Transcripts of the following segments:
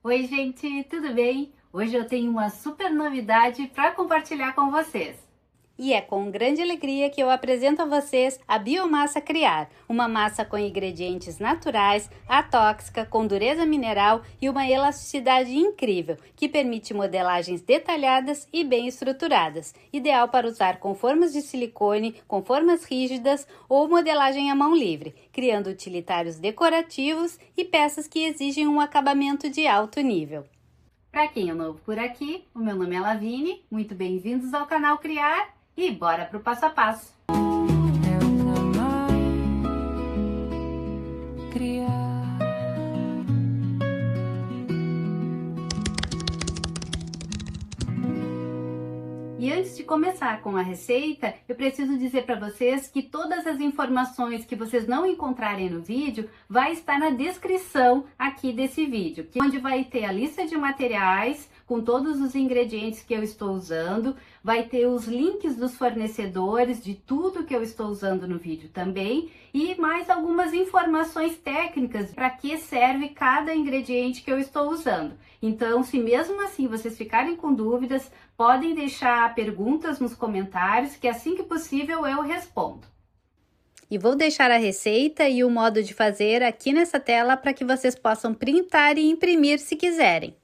Oi, gente, tudo bem? Hoje eu tenho uma super novidade para compartilhar com vocês. E é com grande alegria que eu apresento a vocês a Biomassa Criar, uma massa com ingredientes naturais, atóxica, com dureza mineral e uma elasticidade incrível, que permite modelagens detalhadas e bem estruturadas, ideal para usar com formas de silicone, com formas rígidas ou modelagem à mão livre, criando utilitários decorativos e peças que exigem um acabamento de alto nível. Para quem é novo por aqui, o meu nome é Lavínia, muito bem-vindos ao canal Criar. E bora pro passo a passo. E antes de começar com a receita, eu preciso dizer para vocês que todas as informações que vocês não encontrarem no vídeo vai estar na descrição aqui desse vídeo, onde vai ter a lista de materiais com todos os ingredientes que eu estou usando, vai ter os links dos fornecedores de tudo que eu estou usando no vídeo também e mais algumas informações técnicas para que serve cada ingrediente que eu estou usando. Então, se mesmo assim vocês ficarem com dúvidas, podem deixar perguntas nos comentários que assim que possível eu respondo. E vou deixar a receita e o modo de fazer aqui nessa tela para que vocês possam printar e imprimir se quiserem.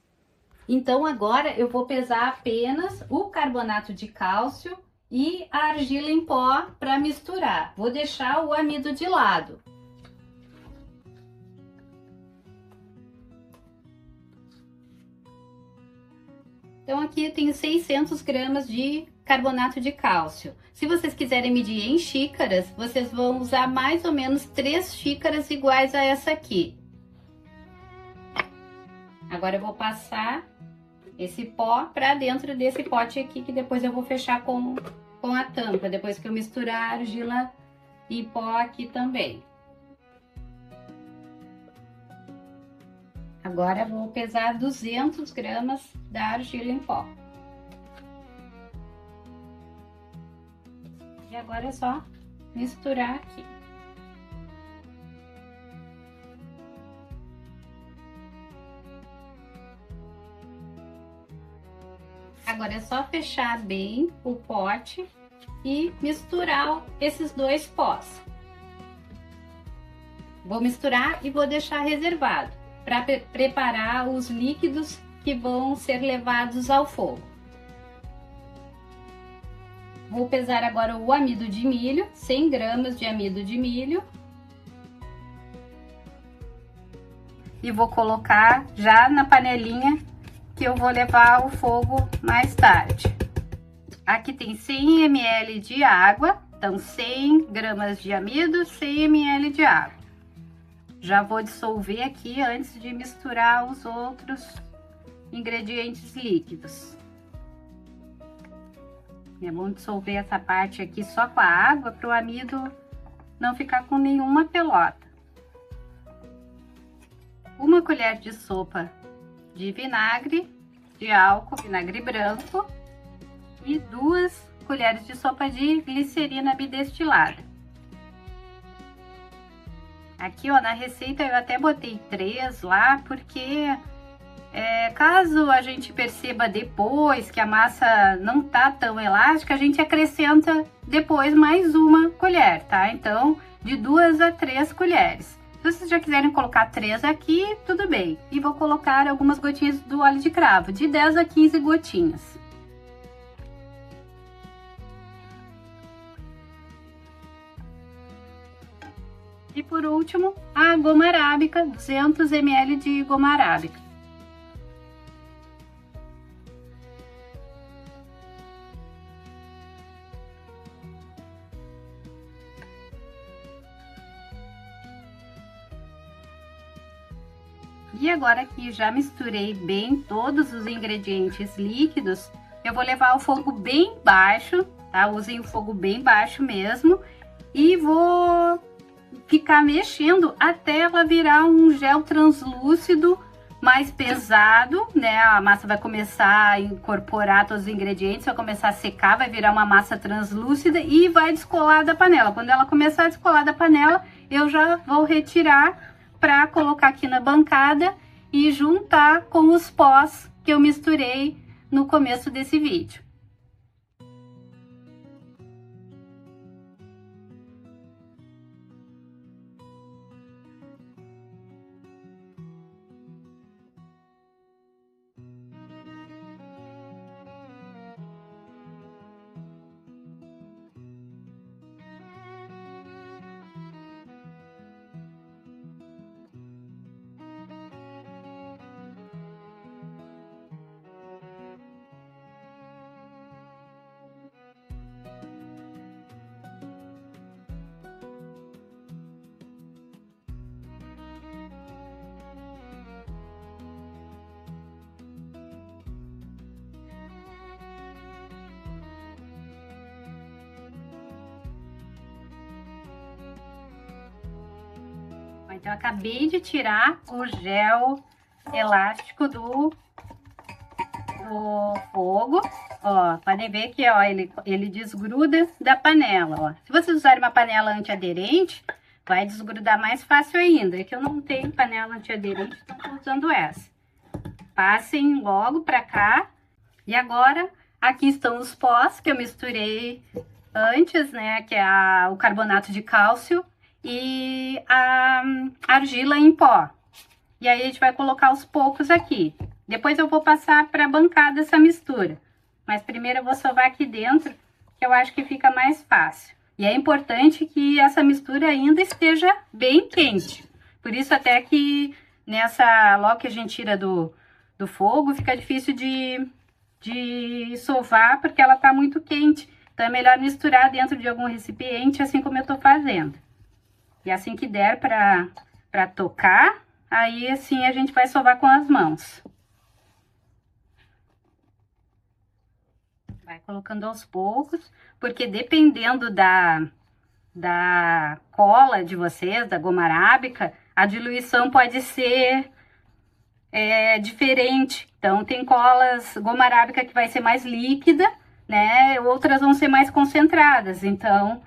Então agora eu vou pesar apenas o carbonato de cálcio e a argila em pó para misturar. Vou deixar o amido de lado. Então aqui eu tenho 600 gramas de carbonato de cálcio. Se vocês quiserem medir em xícaras, vocês vão usar mais ou menos 3 xícaras iguais a essa aqui. Agora eu vou passar esse pó para dentro desse pote aqui, que depois eu vou fechar com a tampa, depois que eu misturar a argila e pó aqui também. Agora eu vou pesar 200 gramas da argila em pó. E agora é só misturar aqui. Agora é só fechar bem o pote e misturar esses dois pós. Vou misturar e vou deixar reservado para preparar os líquidos que vão ser levados ao fogo. Vou pesar agora o amido de milho, 100 gramas de amido de milho. E vou colocar já na panelinha que eu vou levar ao fogo mais tarde. Aqui tem 100 ml de água, então 100 gramas de amido, 100 ml de água. Já vou dissolver aqui antes de misturar os outros ingredientes líquidos. É bom dissolver essa parte aqui só com a água para o amido não ficar com nenhuma pelota. 1 colher de sopa de vinagre de álcool, vinagre branco, e 2 colheres de sopa de glicerina bidestilada. Aqui, ó, na receita eu até botei 3 lá, porque caso a gente perceba depois que a massa não tá tão elástica, a gente acrescenta depois mais 1 colher, tá? Então, de 2 a 3 colheres. Se vocês já quiserem colocar 3 aqui, tudo bem. E vou colocar algumas gotinhas do óleo de cravo, de 10 a 15 gotinhas. E por último, a goma arábica, 200 ml de goma arábica. E agora que já misturei bem todos os ingredientes líquidos, eu vou levar ao fogo bem baixo, tá? Usem o fogo bem baixo mesmo. E vou ficar mexendo até ela virar um gel translúcido mais pesado, né? A massa vai começar a incorporar todos os ingredientes, vai começar a secar, vai virar uma massa translúcida e vai descolar da panela. Quando ela começar a descolar da panela, eu já vou retirar para colocar aqui na bancada e juntar com os pós que eu misturei no começo desse vídeo. Então, eu acabei de tirar o gel elástico do fogo. Ó, podem ver que, ó, ele desgruda da panela, ó. Se vocês usarem uma panela antiaderente, vai desgrudar mais fácil ainda. É que eu não tenho panela antiaderente, então tô usando essa. Passem logo pra cá. E agora, aqui estão os pós que eu misturei antes, né? Que é o carbonato de cálcio e a argila em pó. E aí a gente vai colocar aos poucos aqui. Depois eu vou passar para a bancada essa mistura. Mas primeiro eu vou sovar aqui dentro, que eu acho que fica mais fácil. E é importante que essa mistura ainda esteja bem quente. Por isso até que logo que a gente tira do fogo, fica difícil de sovar, porque ela tá muito quente. Então é melhor misturar dentro de algum recipiente, assim como eu tô fazendo. E assim que der para tocar, aí assim a gente vai sovar com as mãos. Vai colocando aos poucos, porque dependendo da cola de vocês, da goma arábica, a diluição pode ser diferente. Então, tem goma arábica que vai ser mais líquida, né? Outras vão ser mais concentradas. Então,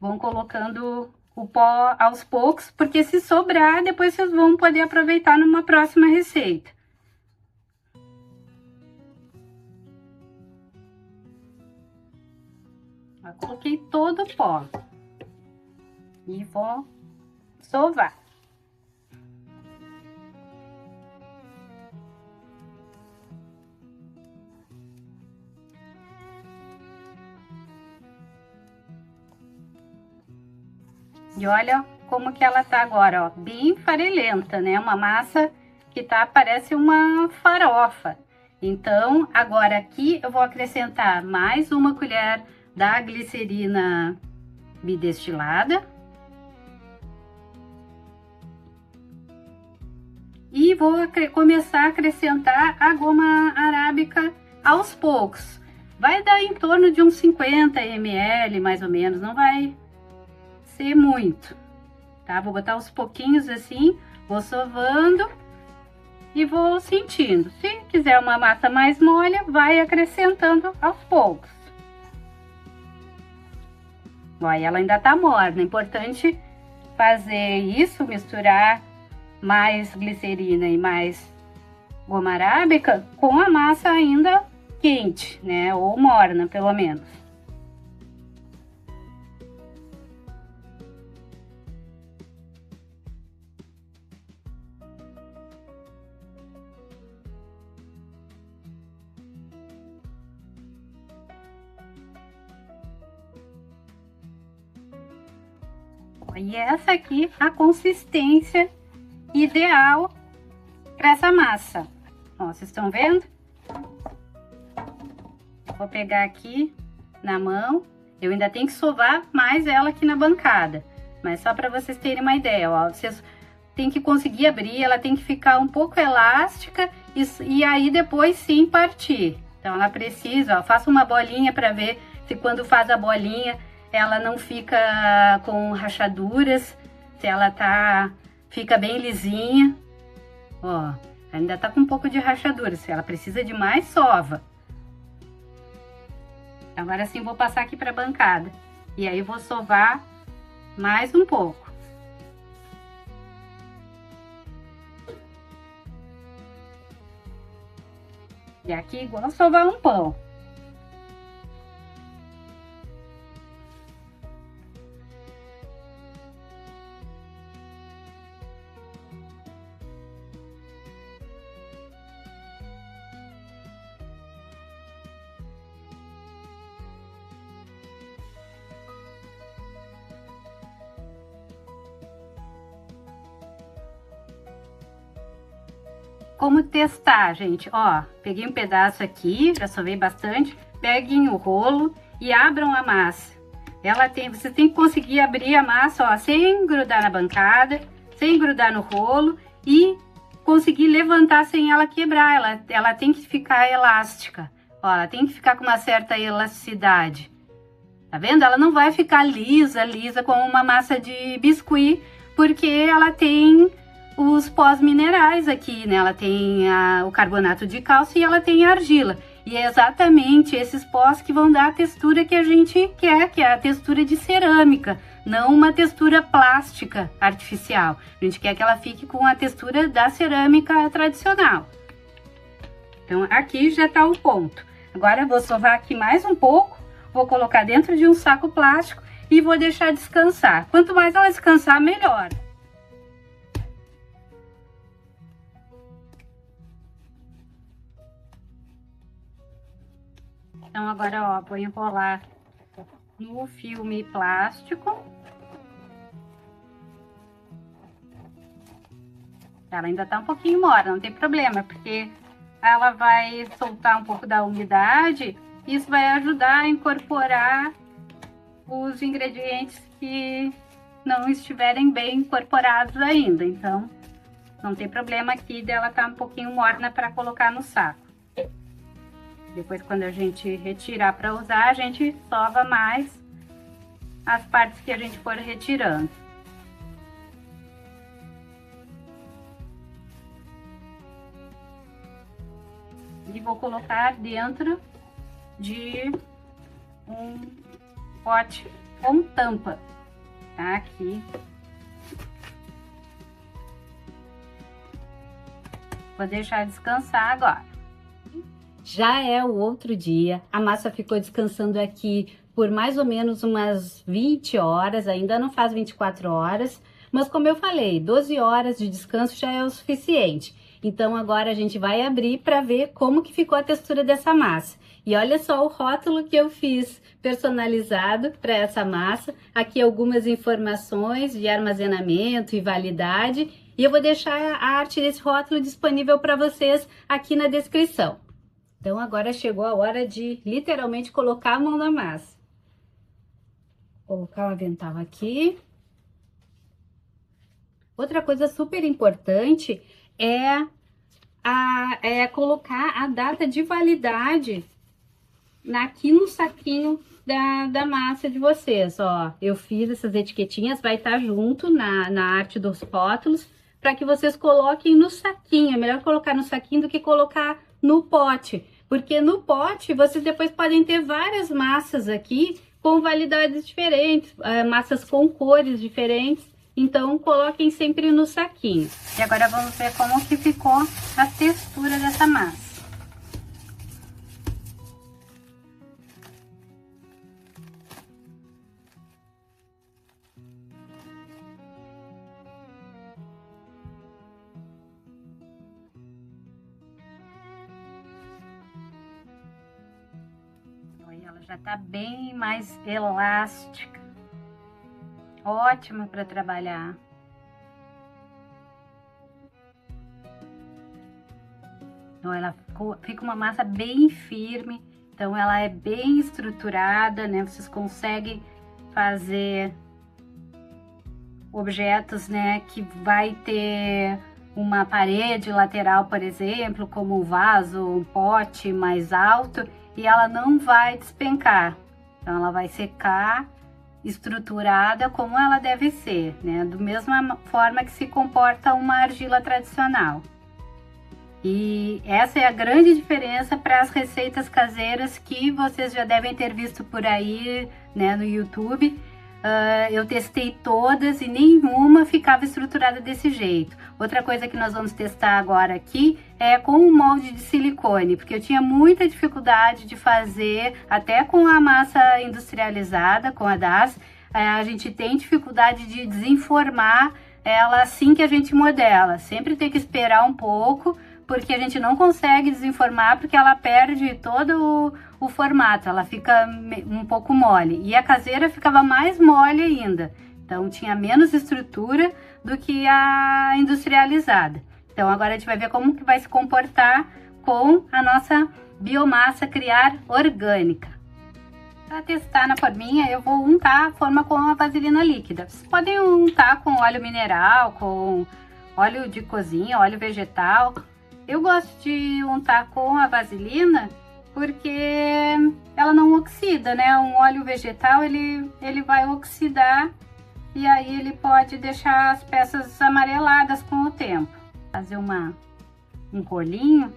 vão colocando o pó aos poucos, porque se sobrar, depois vocês vão poder aproveitar numa próxima receita. Eu coloquei todo o pó e vou sovar. E olha como que ela tá agora, ó, bem farelenta, né? Uma massa que parece uma farofa. Então, agora aqui eu vou acrescentar mais uma colher da glicerina bidestilada. E vou começar a acrescentar a goma arábica aos poucos. Vai dar em torno de uns 50 ml, mais ou menos, não vai ser muito, tá? Vou botar aos pouquinhos assim, vou sovando e vou sentindo. Se quiser uma massa mais mole, vai acrescentando aos poucos. Ó, e ela ainda tá morna, é importante fazer isso, misturar mais glicerina e mais goma arábica com a massa ainda quente, né? Ou morna, pelo menos. E essa aqui a consistência ideal para essa massa. Ó, vocês estão vendo? Vou pegar aqui na mão. Eu ainda tenho que sovar mais ela aqui na bancada, mas só para vocês terem uma ideia, ó, vocês têm que conseguir abrir, ela tem que ficar um pouco elástica e aí depois sim partir. Então ela precisa, ó, faça uma bolinha para ver se quando faz a bolinha ela não fica com rachaduras, se ela fica bem lisinha. Ó, ainda tá com um pouco de rachadura, se ela precisa de mais, sova. Agora sim vou passar aqui para a bancada e aí vou sovar mais um pouco. que é aqui igual sovar um pão. Como testar, gente? Ó, peguei um pedaço aqui, já sovei bastante. Peguem o rolo e abram a massa. Você tem que conseguir abrir a massa, ó, sem grudar na bancada, sem grudar no rolo e conseguir levantar sem ela quebrar. Ela tem que ficar elástica, ó, ela tem que ficar com uma certa elasticidade. Tá vendo? Ela não vai ficar lisa como uma massa de biscuit, porque ela tem os pós minerais aqui, né? Ela tem o carbonato de cálcio e ela tem a argila. E é exatamente esses pós que vão dar a textura que a gente quer, que é a textura de cerâmica, não uma textura plástica artificial. A gente quer que ela fique com a textura da cerâmica tradicional. Então aqui já tá o ponto. Agora eu vou sovar aqui mais um pouco, vou colocar dentro de um saco plástico e vou deixar descansar. Quanto mais ela descansar, melhor. Então, agora, ó, vou enrolar no filme plástico. Ela ainda tá um pouquinho morna, não tem problema, porque ela vai soltar um pouco da umidade. Isso vai ajudar a incorporar os ingredientes que não estiverem bem incorporados ainda. Então, não tem problema aqui dela tá um pouquinho morna para colocar no saco. Depois, quando a gente retirar para usar, a gente sova mais as partes que a gente for retirando. E vou colocar dentro de um pote com tampa, tá? Aqui. Vou deixar descansar agora. Já é o outro dia, a massa ficou descansando aqui por mais ou menos umas 20 horas, ainda não faz 24 horas, mas como eu falei, 12 horas de descanso já é o suficiente. Então agora a gente vai abrir para ver como que ficou a textura dessa massa. E olha só o rótulo que eu fiz personalizado para essa massa. Aqui algumas informações de armazenamento e validade. E eu vou deixar a arte desse rótulo disponível para vocês aqui na descrição. Então, agora chegou a hora de literalmente colocar a mão na massa. Colocar o avental aqui. Outra coisa super importante é colocar a data de validade aqui no saquinho da massa de vocês. Ó, eu fiz essas etiquetinhas, vai estar junto na arte dos rótulos, para que vocês coloquem no saquinho. É melhor colocar no saquinho do que colocar no pote, porque no pote vocês depois podem ter várias massas aqui com validades diferentes, massas com cores diferentes, então coloquem sempre no saquinho. E agora vamos ver como que ficou a textura dessa massa. Ela já tá bem mais elástica, ótima para trabalhar. Então ela fica uma massa bem firme, então ela é bem estruturada, né? Vocês conseguem fazer objetos, né, que vai ter uma parede lateral, por exemplo, como um vaso, um pote mais alto, e ela não vai despencar. Então ela vai secar estruturada como ela deve ser, né? Da mesma forma que se comporta uma argila tradicional. E essa é a grande diferença para as receitas caseiras que vocês já devem ter visto por aí, né, no YouTube. eu testei todas e nenhuma ficava estruturada desse jeito. Outra coisa que nós vamos testar agora aqui é com o molde de silicone, porque eu tinha muita dificuldade de fazer, até com a massa industrializada, com a DAS, a gente tem dificuldade de desenformar ela assim que a gente modela. Sempre tem que esperar um pouco, porque a gente não consegue desenformar, porque ela perde todo o formato, ela fica um pouco mole. E a caseira ficava mais mole ainda, então tinha menos estrutura do que a industrializada. Então agora a gente vai ver como que vai se comportar com a nossa biomassa criar orgânica. Para testar na forminha, eu vou untar a forma com a vaselina líquida. Vocês podem untar com óleo mineral, com óleo de cozinha, óleo vegetal. Eu gosto de untar com a vaselina porque ela não oxida, né? Um óleo vegetal, ele vai oxidar e aí ele pode deixar as peças amareladas com o tempo. Fazer um rolinho.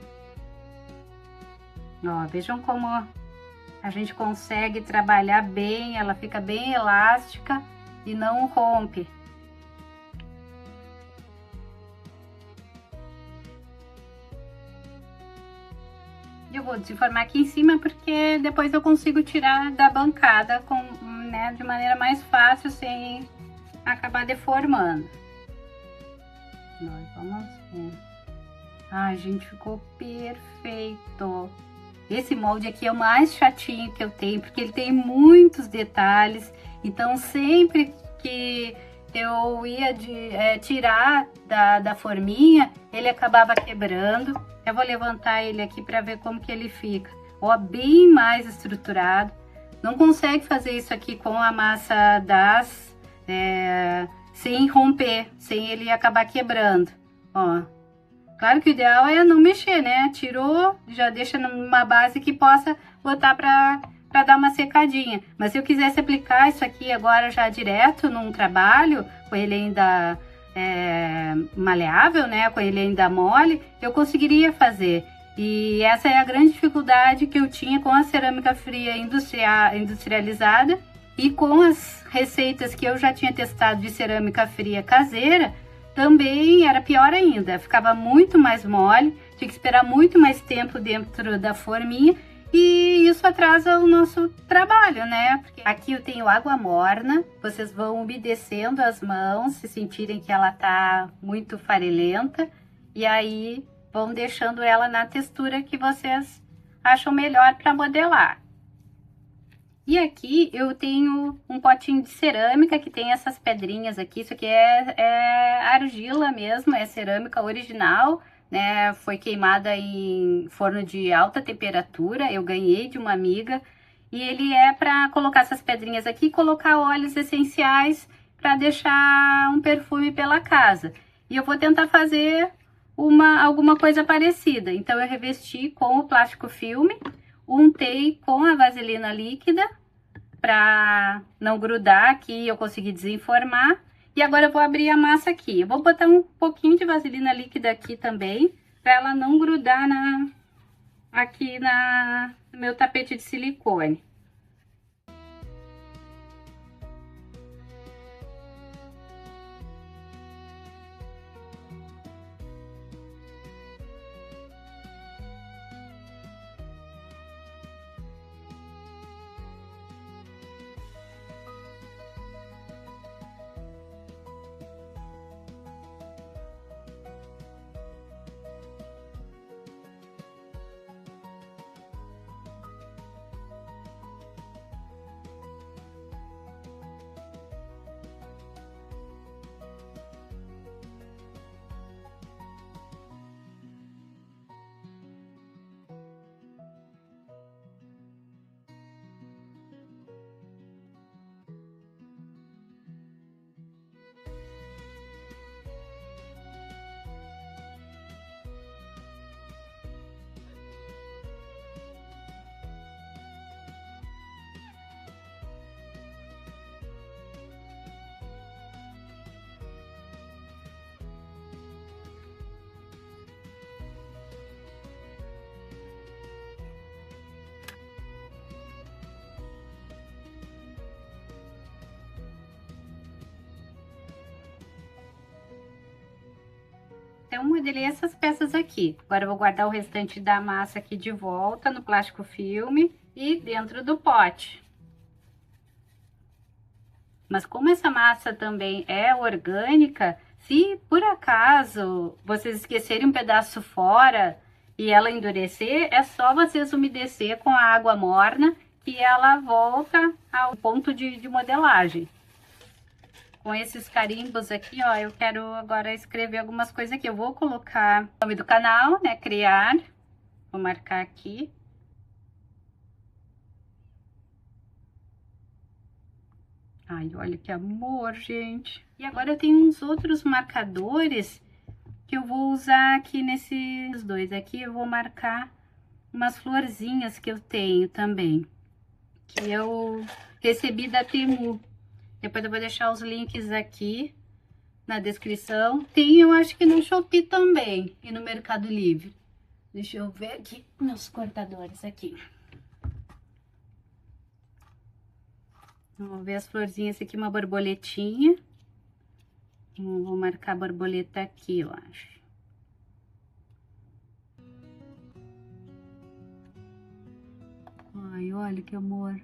Ó, vejam como a gente consegue trabalhar bem, ela fica bem elástica e não rompe. Eu vou desenformar aqui em cima porque depois eu consigo tirar da bancada de maneira mais fácil, sem acabar deformando. Nós vamos ver. Ai, gente, ficou perfeito. Esse molde aqui é o mais chatinho que eu tenho, porque ele tem muitos detalhes. Então, sempre que eu ia tirar da forminha, ele acabava quebrando. Eu vou levantar ele aqui para ver como que ele fica. Ó, bem mais estruturado. Não consegue fazer isso aqui com a massa DAS sem romper, sem ele acabar quebrando. Ó, claro que o ideal é não mexer, né? Tirou, já deixa numa base que possa botar para dar uma secadinha. Mas se eu quisesse aplicar isso aqui agora já direto num trabalho, com ele ainda maleável, né? Com ele ainda mole, eu conseguiria fazer. E essa é a grande dificuldade que eu tinha com a cerâmica fria industrializada e com as receitas que eu já tinha testado de cerâmica fria caseira. Também era pior ainda, ficava muito mais mole, tinha que esperar muito mais tempo dentro da forminha e isso atrasa o nosso trabalho, né? Porque aqui eu tenho água morna, vocês vão umedecendo as mãos se sentirem que ela tá muito farelenta e aí vão deixando ela na textura que vocês acham melhor para modelar. E aqui eu tenho um potinho de cerâmica que tem essas pedrinhas aqui. Isso aqui é argila mesmo, é cerâmica original, né? Foi queimada em forno de alta temperatura. Eu ganhei de uma amiga. E ele é para colocar essas pedrinhas aqui e colocar óleos essenciais para deixar um perfume pela casa. E eu vou tentar fazer alguma coisa parecida. Então eu revesti com o plástico filme. Untei com a vaselina líquida para não grudar aqui, eu consegui desenformar. E agora eu vou abrir a massa aqui. Eu vou botar um pouquinho de vaselina líquida aqui também, para ela não grudar aqui no meu tapete de silicone. Então, modelei essas peças aqui. Agora eu vou guardar o restante da massa aqui de volta no plástico filme e dentro do pote. Mas como essa massa também é orgânica, se por acaso vocês esquecerem um pedaço fora e ela endurecer, é só vocês umedecer com a água morna e ela volta ao ponto de modelagem. Com esses carimbos aqui, ó, eu quero agora escrever algumas coisas aqui. Eu vou colocar o nome do canal, né, criar, vou marcar aqui. Ai, olha que amor, gente. E agora eu tenho uns outros marcadores que eu vou usar aqui nesses dois. Aqui eu vou marcar umas florzinhas que eu tenho também, que eu recebi da Temu. Depois eu vou deixar os links aqui na descrição. Tem, eu acho que no Shopee também e no Mercado Livre. Deixa eu ver aqui meus cortadores aqui. Vamos ver as florzinhas aqui, uma borboletinha. Vou marcar a borboleta aqui, eu acho. Ai, olha que amor.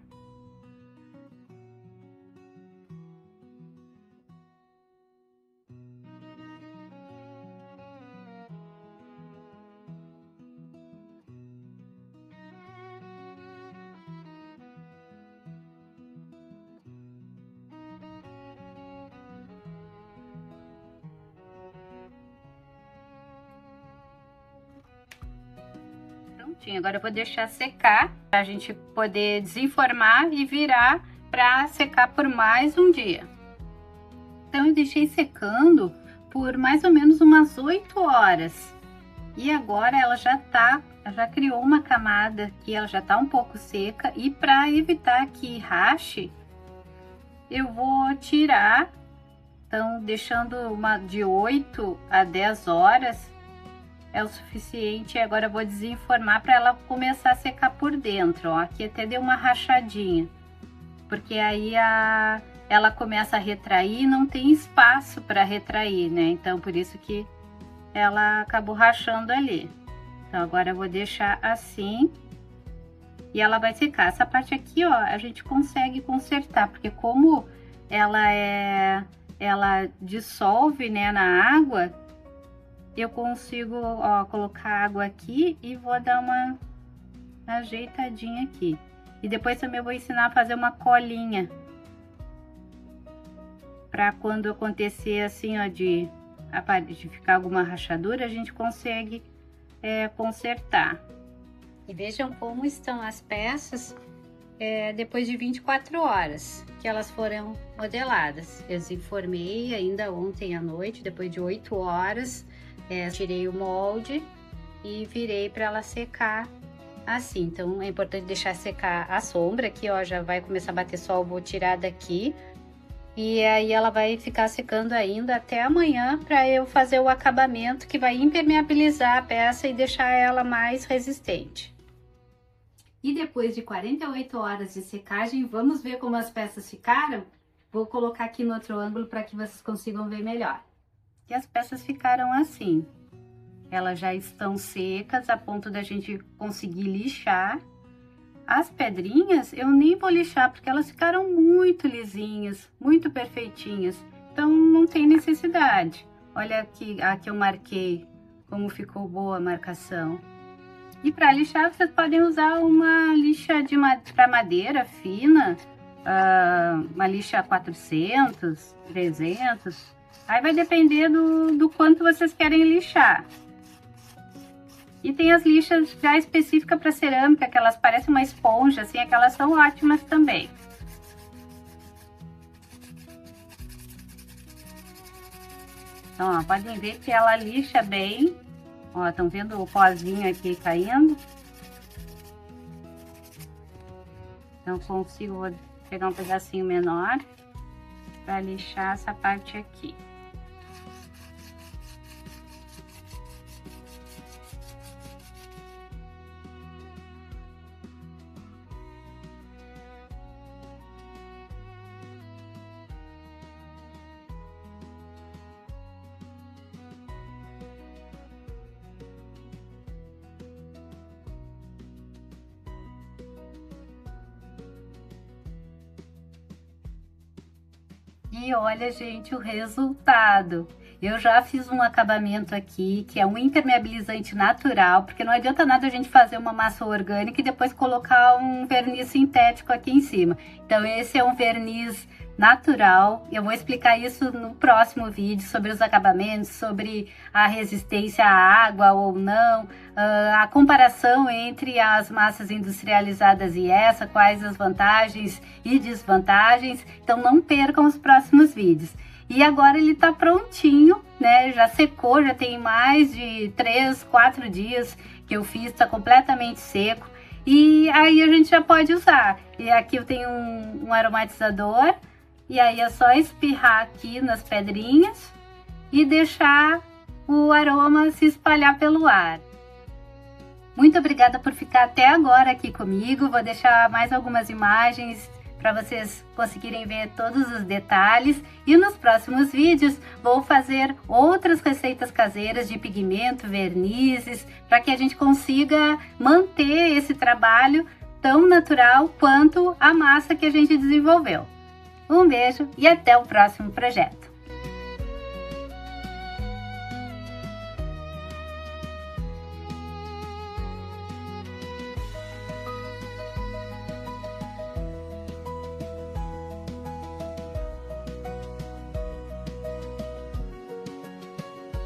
Prontinho, agora eu vou deixar secar pra gente poder desenformar e virar pra secar por mais um dia. Então eu deixei secando por mais ou menos umas 8 horas. E agora ela já criou uma camada que ela já tá um pouco seca, e para evitar que rache, eu vou tirar. Então deixando uma de 8 a 10 horas é o suficiente. Agora eu vou desenformar para ela começar a secar por dentro, ó. Aqui até deu uma rachadinha, porque aí ela começa a retrair e não tem espaço para retrair, né? Então por isso que ela acabou rachando ali. Então agora eu vou deixar assim e ela vai secar. Essa parte aqui, ó, a gente consegue consertar, porque como ela dissolve, né, na água, eu consigo, ó, colocar água aqui e vou dar uma ajeitadinha aqui. E depois também eu vou ensinar a fazer uma colinha, para quando acontecer assim, ó, de ficar alguma rachadura, a gente consegue consertar. E vejam como estão as peças depois de 24 horas que elas foram modeladas. Eu desenformei ainda ontem à noite, depois de 8 horas. Tirei o molde e virei para ela secar assim. Então é importante deixar secar a sombra aqui, ó, já vai começar a bater sol, vou tirar daqui. E aí ela vai ficar secando ainda até amanhã para eu fazer o acabamento que vai impermeabilizar a peça e deixar ela mais resistente. E depois de 48 horas de secagem, vamos ver como as peças ficaram? Vou colocar aqui no outro ângulo para que vocês consigam ver melhor. E as peças ficaram assim. Elas já estão secas a ponto da gente conseguir lixar. As pedrinhas eu nem vou lixar, porque elas ficaram muito lisinhas, muito perfeitinhas. Então não tem necessidade. Olha aqui eu marquei como ficou boa a marcação. E para lixar vocês podem usar uma lixa para madeira fina, uma lixa 400, 300. Aí vai depender do quanto vocês querem lixar. E tem as lixas já específicas para cerâmica, que elas parecem uma esponja, assim, aquelas são ótimas também. Então, ó, podem ver que ela lixa bem. Ó, estão vendo o pozinho aqui caindo? Então, consigo pegar um pedacinho menor para lixar essa parte aqui. E olha, gente, o resultado. Eu já fiz um acabamento aqui, que é um impermeabilizante natural, porque não adianta nada a gente fazer uma massa orgânica e depois colocar um verniz sintético aqui em cima. Então esse é um verniz natural. Eu vou explicar isso no próximo vídeo, sobre os acabamentos, sobre a resistência à água ou não, a comparação entre as massas industrializadas e essa, quais as vantagens e desvantagens. Então não percam os próximos vídeos. E agora ele tá prontinho, né? Já secou, já tem mais de 3, 4 dias que eu fiz, tá completamente seco. E aí a gente já pode usar. E aqui eu tenho um aromatizador. E aí é só espirrar aqui nas pedrinhas e deixar o aroma se espalhar pelo ar. Muito obrigada por ficar até agora aqui comigo. Vou deixar mais algumas imagens para vocês conseguirem ver todos os detalhes. E nos próximos vídeos vou fazer outras receitas caseiras de pigmento, vernizes, para que a gente consiga manter esse trabalho tão natural quanto a massa que a gente desenvolveu. Um beijo e até o próximo projeto!